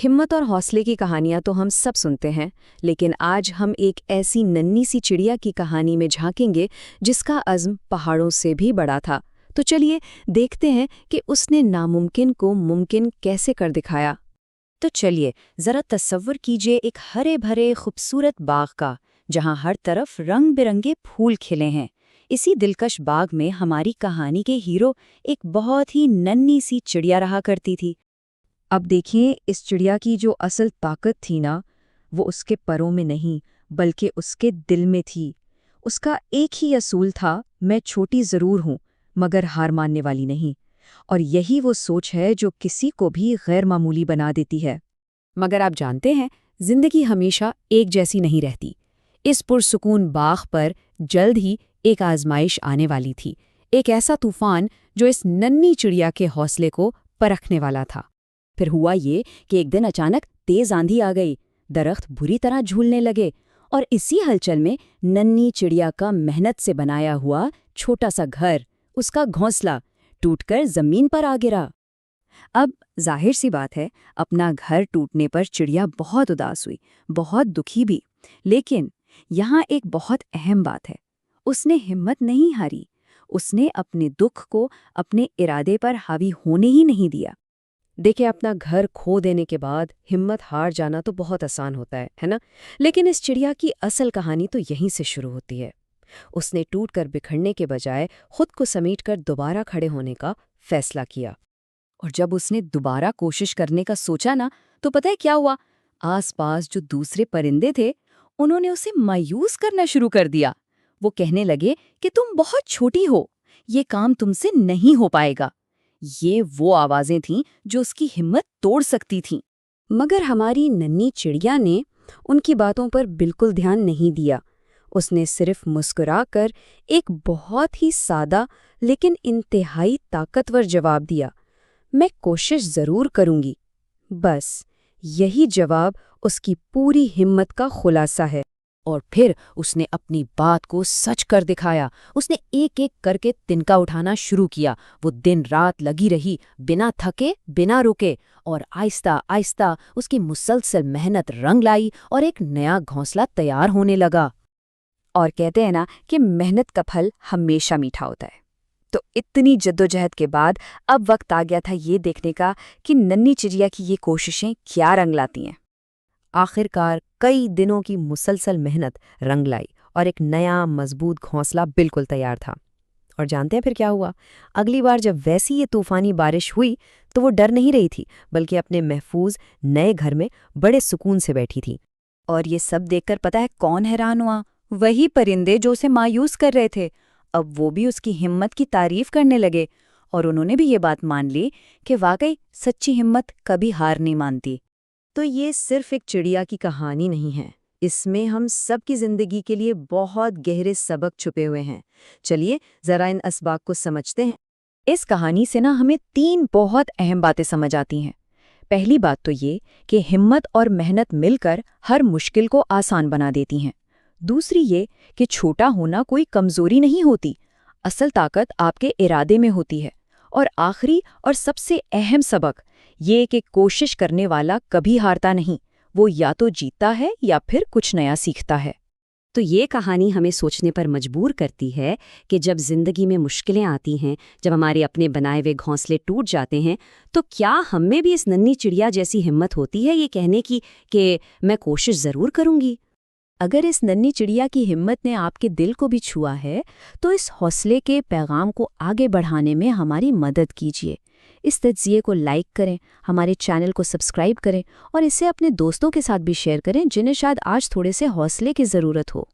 हिम्मत और हौसले की कहानियां तो हम सब सुनते हैं, लेकिन आज हम एक ऐसी नन्ही सी चिड़िया की कहानी में झांकेंगे जिसका अज़्म पहाड़ों से भी बड़ा था। तो चलिए देखते हैं कि उसने नामुमकिन को मुमकिन कैसे कर दिखाया। तो चलिए जरा तस्वर कीजिए एक हरे भरे खूबसूरत बाग का, जहां हर तरफ रंग बिरंगे फूल खिले हैं। इसी दिलकश बाग में हमारी कहानी के हीरो एक बहुत ही नन्ही सी चिड़िया रहा करती थी। अब देखिए, इस चिड़िया की जो असल ताकत थी ना, वो उसके परों में नहीं बल्कि उसके दिल में थी। उसका एक ही असूल था, मैं छोटी ज़रूर हूँ मगर हार मानने वाली नहीं। और यही वो सोच है जो किसी को भी गैर मामूली बना देती है। मगर आप जानते हैं, जिंदगी हमेशा एक जैसी नहीं रहती। इस पुरसुकून बाग पर जल्द ही एक आजमाइश आने वाली थी, एक ऐसा तूफान जो इस नन्ही चिड़िया के हौसले को परखने वाला था। फिर हुआ ये कि एक दिन अचानक तेज आंधी आ गई, दरख्त बुरी तरह झूलने लगे और इसी हलचल में नन्ही चिड़िया का मेहनत से बनाया हुआ छोटा सा घर, उसका घोंसला टूटकर जमीन पर आ गिरा। अब जाहिर सी बात है, अपना घर टूटने पर चिड़िया बहुत उदास हुई, बहुत दुखी भी। लेकिन यहाँ एक बहुत अहम बात है, उसने हिम्मत नहीं हारी। उसने अपने दुख को अपने इरादे पर हावी होने ही नहीं दिया। देखिए, अपना घर खो देने के बाद हिम्मत हार जाना तो बहुत आसान होता है ना? लेकिन इस चिड़िया की असल कहानी तो यहीं से शुरू होती है। उसने टूटकर बिखरने के बजाय खुद को समेटकर दोबारा खड़े होने का फैसला किया। और जब उसने दोबारा कोशिश करने का सोचा ना, तो पता है क्या हुआ? आसपास जो दूसरे परिंदे थे, उन्होंने उसे मायूस करना शुरू कर दिया। वो कहने लगे कि तुम बहुत छोटी हो, ये काम तुमसे नहीं हो पाएगा। ये वो आवाजें थीं जो उसकी हिम्मत तोड़ सकती थीं। मगर हमारी नन्ही चिड़िया ने उनकी बातों पर बिल्कुल ध्यान नहीं दिया। उसने सिर्फ मुस्कुराकर एक बहुत ही सादा लेकिन इंतहाई ताकतवर जवाब दिया, मैं कोशिश जरूर करूंगी। बस यही जवाब उसकी पूरी हिम्मत का खुलासा है। और फिर उसने अपनी बात को सच कर दिखाया। उसने एक एक करके तिनका उठाना शुरू किया। वो दिन रात लगी रही, बिना थके बिना रुके, और आहिस्ता आहिस्ता उसकी मुसलसल मेहनत रंग लाई और एक नया घोंसला तैयार होने लगा। और कहते हैं ना कि मेहनत का फल हमेशा मीठा होता है। तो इतनी जद्दोजहद के बाद अब वक्त आ गया था ये देखने का कि नन्ही चिड़िया की ये कोशिशें क्या रंग लाती हैं। आखिरकार कई दिनों की मुसलसल मेहनत रंग लाई और एक नया मजबूत घोंसला बिल्कुल तैयार था। और जानते हैं फिर क्या हुआ? अगली बार जब वैसी ये तूफानी बारिश हुई तो वो डर नहीं रही थी, बल्कि अपने महफूज नए घर में बड़े सुकून से बैठी थी। और ये सब देखकर पता है कौन हैरान हुआ? वही परिंदे जो उसे मायूस कर रहे थे। अब वो भी उसकी हिम्मत की तारीफ करने लगे और उन्होंने भी ये बात मान ली कि वाकई सच्ची हिम्मत कभी हार नहीं मानती। तो ये सिर्फ एक चिड़िया की कहानी नहीं है, इसमें हम सब की जिंदगी के लिए बहुत गहरे सबक छुपे हुए हैं। चलिए जरा इन असबाब को समझते हैं। इस कहानी से ना हमें 3 बहुत अहम बातें समझ आती हैं। पहली बात तो ये कि हिम्मत और मेहनत मिलकर हर मुश्किल को आसान बना देती हैं। दूसरी ये कि छोटा होना कोई कमजोरी नहीं होती, असल ताकत आपके इरादे में होती है। और आखिरी और सबसे अहम सबक ये कि कोशिश करने वाला कभी हारता नहीं, वो या तो जीतता है या फिर कुछ नया सीखता है। तो ये कहानी हमें सोचने पर मजबूर करती है कि जब जिंदगी में मुश्किलें आती हैं, जब हमारे अपने बनाए हुए घोंसले टूट जाते हैं, तो क्या हम में भी इस नन्ही चिड़िया जैसी हिम्मत होती है ये कहने की कि मैं कोशिश ज़रूर करूंगी? अगर इस नन्ही चिड़िया की हिम्मत ने आपके दिल को भी छुआ है, तो इस हौसले के पैगाम को आगे बढ़ाने में हमारी मदद कीजिए। इस तज्जिए को लाइक करें, हमारे चैनल को सब्सक्राइब करें और इसे अपने दोस्तों के साथ भी शेयर करें जिन्हें शायद आज थोड़े से हौसले की ज़रूरत हो।